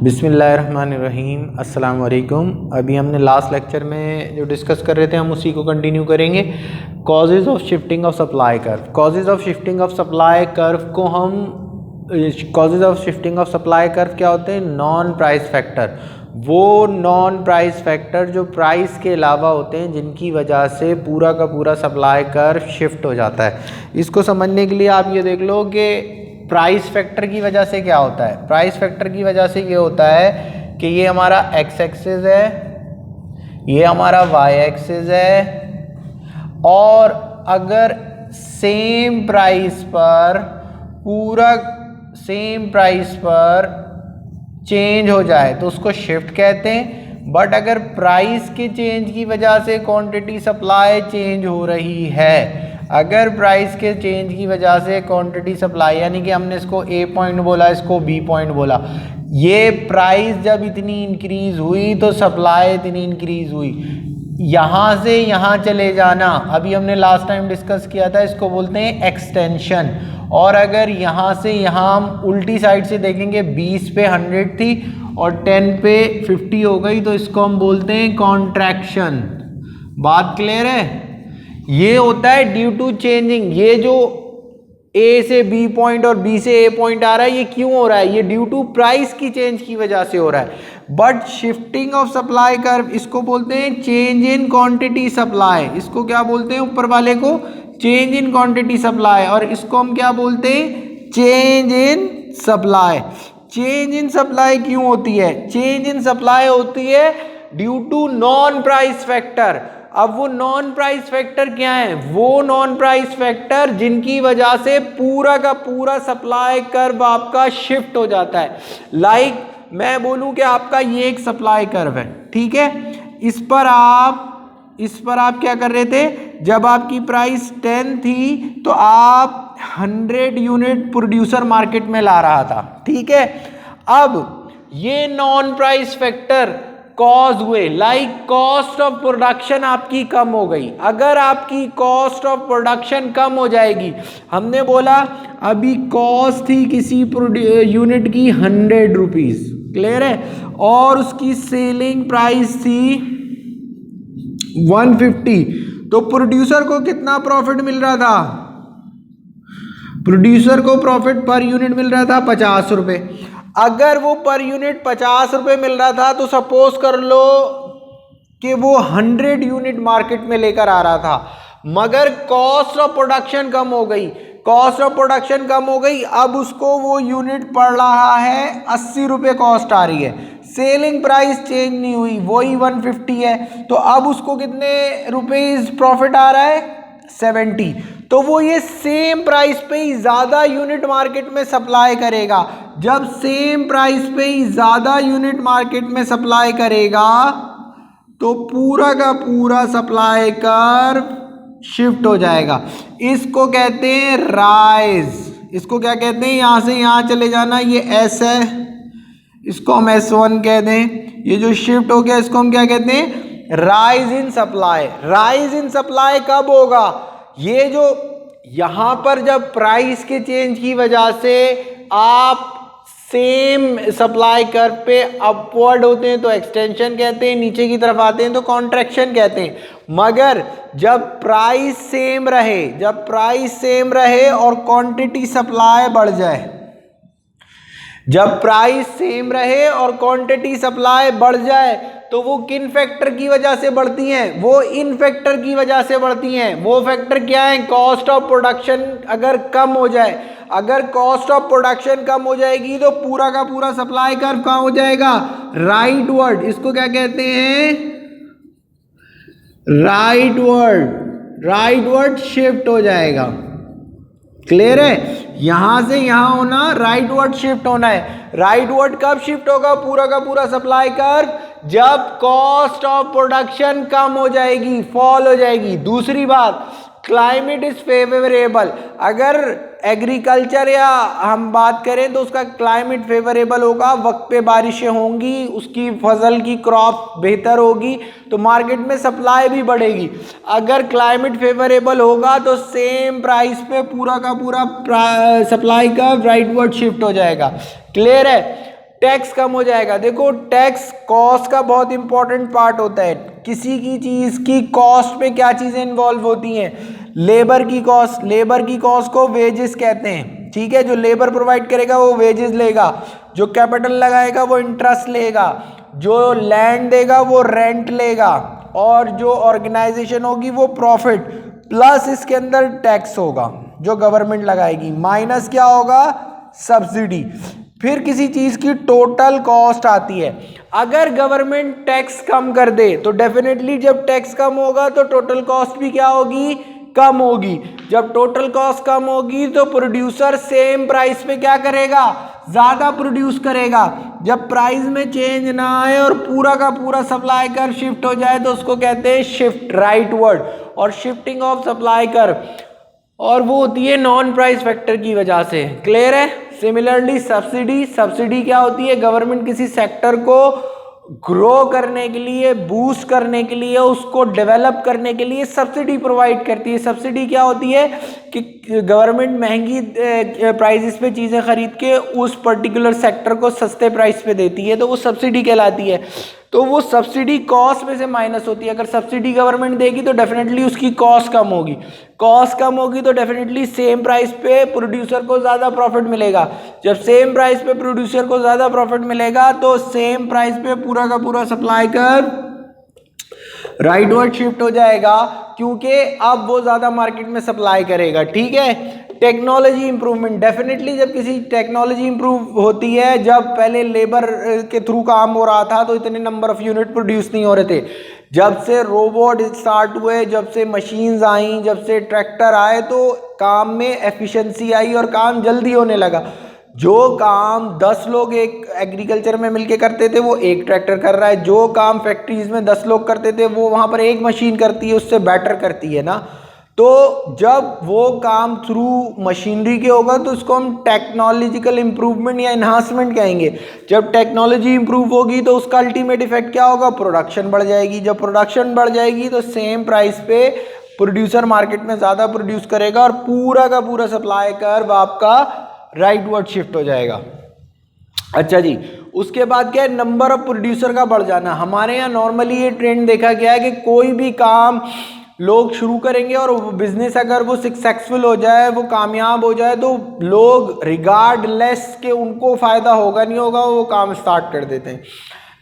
बिस्मिल्लाहिर्रहमानिर्रहीम अस्सलाम वालेकुम। अभी हमने लास्ट लेक्चर में जो डिस्कस कर रहे थे हम उसी को कंटिन्यू करेंगे। Causes of shifting of supply curve. Causes of shifting of supply curve को हम causes of shifting of supply curve क्या होते हैं? Non price factor. वो नॉन प्राइस फैक्टर जो प्राइस के अलावा होते हैं जिनकी वजह से पूरा का पूरा सप्लाई कर्व शिफ्ट हो जाता है। इसको समझने के लिए आप ये देख लो कि प्राइस फैक्टर की वजह से क्या होता है। प्राइस फैक्टर की वजह से ये होता है कि ये हमारा एक्स एक्सिस है, ये हमारा वाई एक्सिस है, और अगर सेम प्राइस पर पूरा सेम प्राइस पर चेंज हो जाए तो उसको शिफ्ट कहते हैं। बट अगर प्राइस के चेंज की वजह से क्वांटिटी सप्लाई चेंज हो रही है, अगर प्राइस के चेंज की वजह से क्वांटिटी सप्लाई, यानी कि हमने इसको ए पॉइंट बोला, इसको बी पॉइंट बोला, ये प्राइस जब इतनी इंक्रीज हुई तो सप्लाई इतनी इंक्रीज हुई, यहाँ से यहाँ चले जाना, अभी हमने लास्ट टाइम डिस्कस किया था, इसको बोलते हैं एक्सटेंशन। और अगर यहाँ से यहाँ हम उल्टी साइड से देखेंगे, 20 पे 100 थी और 10 पे 50 हो गई, तो इसको हम बोलते हैं कॉन्ट्रैक्शन। बात क्लियर है? ये होता है ड्यू टू चेंजिंग। ये जो ए से बी पॉइंट और बी से ए पॉइंट आ रहा है, ये क्यों हो रहा है? ये ड्यू टू प्राइस की चेंज की वजह से हो रहा है। But shifting of supply curve, इसको बोलते हैं चेंज इन क्वांटिटी सप्लाई। इसको क्या बोलते हैं? ऊपर वाले को चेंज इन क्वांटिटी सप्लाई, और इसको हम क्या बोलते हैं? Change in supply. Change in supply क्यों होती है? चेंज इन सप्लाई होती है due to non price factor. अब वो नॉन प्राइस फैक्टर क्या है? वो नॉन प्राइस फैक्टर जिनकी वजह से पूरा का पूरा सप्लाई कर्व आपका शिफ्ट हो जाता है। लाइक मैं बोलूं कि आपका ये एक सप्लाई कर्व है, ठीक है, इस पर आप क्या कर रहे थे? जब आपकी प्राइस 10 थी तो आप 100 यूनिट प्रोड्यूसर मार्केट में ला रहा था, ठीक है। अब ये नॉन प्राइस फैक्टर कॉज हुए, लाइक कॉस्ट ऑफ प्रोडक्शन आपकी कम हो गई। अगर आपकी कॉस्ट ऑफ प्रोडक्शन कम हो जाएगी, हमने बोला अभी कॉस्ट थी किसी यूनिट की 100 रुपीज, क्लियर है, और उसकी सेलिंग प्राइस थी 150, तो प्रोड्यूसर को कितना प्रॉफिट मिल रहा था? प्रोड्यूसर को प्रॉफिट पर यूनिट मिल रहा था 50 रुपए। अगर वो पर यूनिट 50 रुपए मिल रहा था तो सपोज कर लो कि वो 100 यूनिट मार्केट में लेकर आ रहा था, मगर कॉस्ट ऑफ प्रोडक्शन कम हो गई। कॉस्ट ऑफ प्रोडक्शन कम हो गई, अब उसको वो यूनिट पड़ रहा है 80 रुपए कॉस्ट आ रही है, सेलिंग प्राइस चेंज नहीं हुई, वही 150 है, तो अब उसको कितने रुपीस प्रॉफिट आ रहा है? 70। तो वो ये सेम प्राइस पे ही ज्यादा यूनिट मार्केट में सप्लाई करेगा। जब सेम प्राइस पे ही ज्यादा यूनिट मार्केट में सप्लाई करेगा तो पूरा का पूरा सप्लाई कर्व शिफ्ट हो जाएगा। इसको कहते हैं राइज। इसको क्या कहते हैं? यहां से यहां चले जाना, ये एस है, इसको हम S1 कह दें। ये जो शिफ्ट हो गया इसको हम क्या कहते हैं? Rise in supply. Rise in supply कब होगा? ये जो यहां पर जब प्राइस के चेंज की वजह से आप सेम सप्लाई कर्व पे अपवर्ड होते हैं तो एक्सटेंशन कहते हैं, नीचे की तरफ आते हैं तो कॉन्ट्रैक्शन कहते हैं। मगर जब प्राइस सेम रहे और क्वांटिटी सप्लाई बढ़ जाए, जब प्राइस सेम रहे और क्वांटिटी सप्लाई बढ़ जाए तो वो किन फैक्टर की वजह से बढ़ती हैं? वो इन फैक्टर की वजह से बढ़ती हैं। वो फैक्टर क्या है? कॉस्ट ऑफ प्रोडक्शन अगर कम हो जाए, अगर कॉस्ट ऑफ प्रोडक्शन कम हो जाएगी तो पूरा का पूरा सप्लाई कर्व कहाँ हो जाएगा? राइटवर्ड। इसको क्या कहते हैं? राइटवर्ड शिफ्ट हो जाएगा। क्लियर है? यहां से यहां होना, राइटवर्ड शिफ्ट होना है। राइटवर्ड कब शिफ्ट होगा पूरा का पूरा सप्लाई कर्व? जब कॉस्ट ऑफ प्रोडक्शन कम हो जाएगी, फॉल हो जाएगी। दूसरी बात, क्लाइमेट इज फेवरेबल। अगर एग्रीकल्चर या हम बात करें तो उसका क्लाइमेट फेवरेबल होगा, वक्त पे बारिशें होंगी, उसकी फसल की क्रॉप बेहतर होगी तो मार्केट में सप्लाई भी बढ़ेगी। अगर क्लाइमेट फेवरेबल होगा तो सेम प्राइस पे पूरा का पूरा सप्लाई का राइटवर्ड शिफ्ट हो जाएगा। क्लियर है? टैक्स कम हो जाएगा। देखो टैक्स कॉस्ट का बहुत इंपॉर्टेंट पार्ट होता है। किसी की चीज की कॉस्ट में क्या चीजें इन्वॉल्व होती हैं? लेबर की कॉस्ट, लेबर की कॉस्ट को वेजेस कहते हैं, ठीक है। जो लेबर प्रोवाइड करेगा वो वेजेस लेगा, जो कैपिटल लगाएगा वो इंटरेस्ट लेगा, जो लैंड देगा वो रेंट लेगा, और जो ऑर्गेनाइजेशन होगी वो प्रॉफिट, प्लस इसके अंदर टैक्स होगा जो गवर्नमेंट लगाएगी, माइनस क्या होगा? सब्सिडी। फिर किसी चीज की टोटल कॉस्ट आती है। अगर गवर्नमेंट टैक्स कम कर दे तो डेफिनेटली जब टैक्स कम होगा तो टोटल कॉस्ट भी क्या होगी? कम होगी। जब टोटल कॉस्ट कम होगी तो प्रोड्यूसर सेम प्राइस पे क्या करेगा? ज्यादा प्रोड्यूस करेगा। जब प्राइस में चेंज ना आए और पूरा का पूरा सप्लाई कर्व शिफ्ट हो जाए तो उसको कहते हैं शिफ्ट, राइट वर्ड। और शिफ्टिंग ऑफ सप्लाई कर्व, और वो होती है नॉन प्राइस फैक्टर की वजह से। क्लियर है? सिमिलरली सब्सिडी, सब्सिडी क्या होती है? गवर्नमेंट किसी सेक्टर को ग्रो करने के लिए, बूस्ट करने के लिए, उसको डेवलप करने के लिए सब्सिडी प्रोवाइड करती है। सब्सिडी क्या होती है कि गवर्नमेंट महंगी प्राइसेस पे चीज़ें खरीद के उस पर्टिकुलर सेक्टर को सस्ते प्राइस पे देती है, तो वो सब्सिडी कहलाती है। तो वो सब्सिडी कॉस्ट में से माइनस होती है। अगर सब्सिडी गवर्नमेंट देगी तो डेफिनेटली उसकी कॉस्ट कम होगी, कॉस्ट कम होगी तो डेफिनेटली सेम प्राइस पे प्रोड्यूसर को ज़्यादा प्रॉफिट मिलेगा। जब सेम प्राइस पे प्रोड्यूसर को ज़्यादा प्रॉफिट मिलेगा तो सेम प्राइस पे पूरा का पूरा सप्लाई कर राइटवर्ड शिफ्ट हो जाएगा, क्योंकि अब वो ज़्यादा मार्केट में सप्लाई करेगा। ठीक है। टेक्नोलॉजी इंप्रूवमेंट, डेफिनेटली जब किसी टेक्नोलॉजी इंप्रूव होती है, जब पहले लेबर के थ्रू काम हो रहा था तो इतने नंबर ऑफ यूनिट प्रोड्यूस नहीं हो रहे थे। जब से रोबोट स्टार्ट हुए, जब से मशीन्स आई, जब से ट्रैक्टर आए तो काम में एफिशिएंसी आई और काम जल्दी होने लगा। जो काम 10 लोग एक एग्रीकल्चर में मिलके करते थे वो एक ट्रैक्टर कर रहा है। जो काम फैक्ट्रीज में 10 लोग करते थे वो वहाँ पर एक मशीन करती है, उससे बेटर करती है ना। तो जब वो काम थ्रू मशीनरी के होगा तो उसको हम टेक्नोलॉजिकल इंप्रूवमेंट या इन्हांसमेंट कहेंगे। जब टेक्नोलॉजी इंप्रूव होगी तो उसका अल्टीमेट इफेक्ट क्या होगा? प्रोडक्शन बढ़ जाएगी। जब प्रोडक्शन बढ़ जाएगी तो सेम प्राइस पे प्रोड्यूसर मार्केट में ज़्यादा प्रोड्यूस करेगा और पूरा का पूरा सप्लाई कर्व आपका राइटवर्ड शिफ्ट हो जाएगा। अच्छा जी, उसके बाद क्या है? नंबर ऑफ प्रोड्यूसर का बढ़ जाना। हमारे यहाँ नॉर्मली ये ट्रेंड देखा गया है कि कोई भी काम लोग शुरू करेंगे और बिजनेस अगर वो सक्सेसफुल हो जाए, वो कामयाब हो जाए, तो लोग रिगार्डलेस के उनको फायदा होगा नहीं होगा वो काम स्टार्ट कर देते हैं।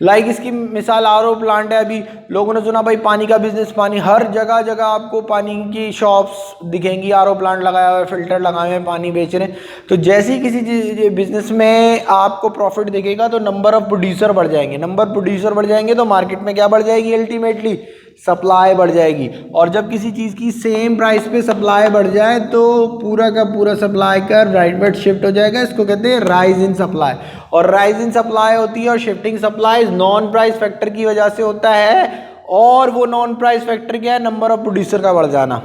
लाइक इसकी मिसाल आरओ प्लांट है। अभी लोगों ने सुना भाई पानी का बिजनेस, पानी हर जगह जगह आपको पानी की शॉप्स दिखेंगी, आरओ प्लांट लगाया हुआ है, फिल्टर लगाए हुए हैं, पानी बेच रहे हैं। तो जैसे ही किसी बिजनेस में आपको प्रॉफिट दिखेगा तो नंबर ऑफ प्रोड्यूसर बढ़ जाएंगे। नंबर प्रोड्यूसर बढ़ जाएंगे तो मार्केट में क्या बढ़ जाएगी? अल्टीमेटली सप्लाई बढ़ जाएगी। और जब किसी चीज़ की सेम प्राइस पे सप्लाई बढ़ जाए तो पूरा का पूरा सप्लाई कर राइटवर्ड शिफ्ट हो जाएगा। इसको कहते हैं राइज इन सप्लाई। और राइज इन सप्लाई होती है और shifting supply non price factor की वजह से होता है। और वो नॉन प्राइस फैक्टर क्या है? नंबर ऑफ प्रोड्यूसर का बढ़ जाना।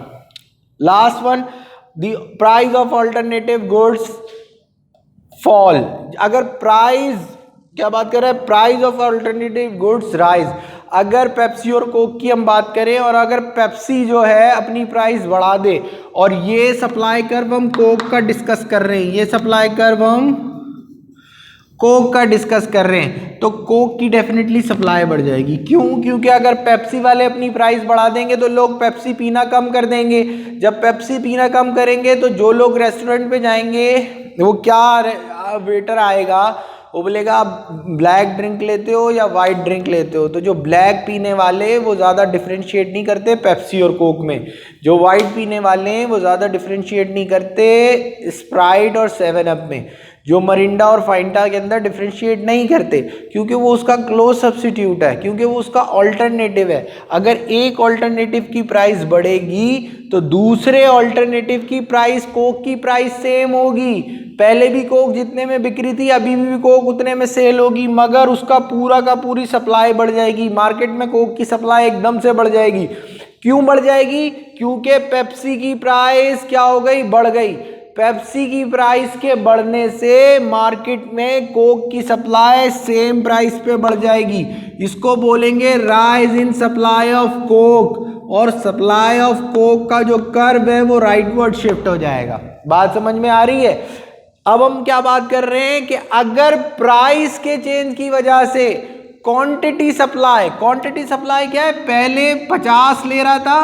Last one, the price of alternative goods fall. अगर प्राइस, क्या बात कर रहे हैं? Price of alternative goods rise. अगर पेप्सी और कोक की हम बात करें और अगर पेप्सी जो है अपनी प्राइस बढ़ा दे, और ये सप्लाई कर्व हम कोक का डिस्कस कर रहे हैं, ये सप्लाई कर्व हम कोक का डिस्कस कर रहे हैं, तो कोक की डेफिनेटली सप्लाई बढ़ जाएगी। क्यों? क्योंकि अगर पेप्सी वाले अपनी प्राइस बढ़ा देंगे तो लोग पेप्सी पीना कम कर देंगे। जब पेप्सी पीना कम करेंगे तो जो लोग रेस्टोरेंट पे जाएंगे वो क्या, वेटर आएगा वो बोलेगा आप ब्लैक ड्रिंक लेते हो या वाइट ड्रिंक लेते हो। तो जो ब्लैक पीने वाले वो ज़्यादा डिफ्रेंशिएट नहीं करते पेप्सी और कोक में, जो वाइट पीने वाले हैं वो ज़्यादा डिफ्रेंशिएट नहीं करते स्प्राइट और 7 अप में, जो मरिंडा और फाइंटा के अंदर डिफ्रेंशिएट नहीं करते, क्योंकि वो उसका क्लोज सब्स्टिट्यूट है, क्योंकि वो उसका ऑल्टरनेटिव है। अगर एक ऑल्टरनेटिव की प्राइस बढ़ेगी तो दूसरे ऑल्टरनेटिव की प्राइस, कोक की प्राइस सेम होगी। पहले भी कोक जितने में बिक रही थी अभी भी कोक उतने में सेल होगी, मगर उसका पूरा का पूरी सप्लाई बढ़ जाएगी। मार्केट में कोक की सप्लाई एकदम से बढ़ जाएगी। क्यों बढ़ जाएगी? क्योंकि पेप्सी की प्राइस क्या हो गई? बढ़ गई। पेप्सी की प्राइस के बढ़ने से मार्केट में कोक की सप्लाई सेम प्राइस पे बढ़ जाएगी। इसको बोलेंगे rise in supply of Coke. और सप्लाई ऑफ कोक का जो कर्व है वो राइटवर्ड शिफ्ट हो जाएगा। बात समझ में आ रही है? अब हम क्या बात कर रहे हैं कि अगर प्राइस के चेंज की वजह से क्वांटिटी सप्लाई क्या है, पहले 50 ले रहा था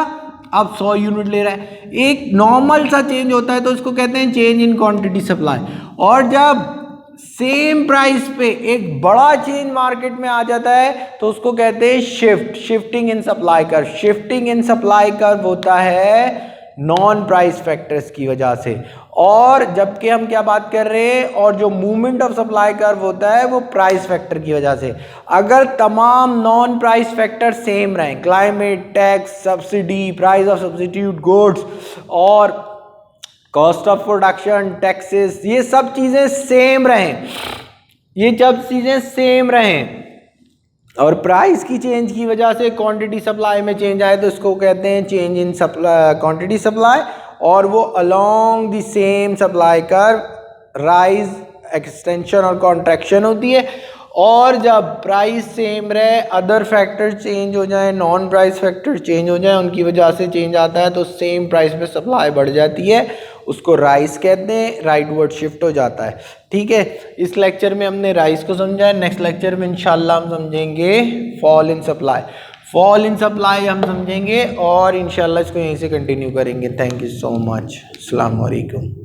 अब 100 यूनिट ले रहा है, एक नॉर्मल सा चेंज होता है तो इसको कहते हैं चेंज इन क्वांटिटी सप्लाई। और जब सेम प्राइस पे एक बड़ा चेंज मार्केट में आ जाता है तो उसको कहते हैं shifting in supply curve. Shifting in supply curve होता है नॉन प्राइस फैक्टर्स की वजह से, और जबकि हम क्या बात कर रहे हैं, और जो मूवमेंट ऑफ सप्लाई कर्व होता है वो प्राइस फैक्टर की वजह से। अगर तमाम नॉन प्राइस फैक्टर सेम रहें, climate, tax, subsidy, price of substitute goods और कॉस्ट ऑफ प्रोडक्शन, टैक्सेस, ये सब चीजें सेम रहें, ये जब चीजें सेम रहें और प्राइस की चेंज की वजह से क्वांटिटी सप्लाई में चेंज आए तो इसको कहते हैं change in supply quantity supply, और वो along the same supply curve rise, extension और कॉन्ट्रैक्शन होती है। और जब प्राइस सेम रहे, अदर फैक्टर चेंज हो जाए, नॉन प्राइस फैक्टर चेंज हो जाए, उनकी वजह से चेंज आता है तो सेम प्राइस पे सप्लाई बढ़ जाती है, उसको राइस कहते हैं, राइट वर्ड शिफ्ट हो जाता है। ठीक है, इस लेक्चर में हमने राइस को समझा है। नेक्स्ट लेक्चर में इंशाल्लाह हम समझेंगे fall in supply. Fall in supply हम समझेंगे और इंशाल्लाह इसको यहीं से कंटिन्यू करेंगे। Thank you so much. अस्सलाम वालेकुम।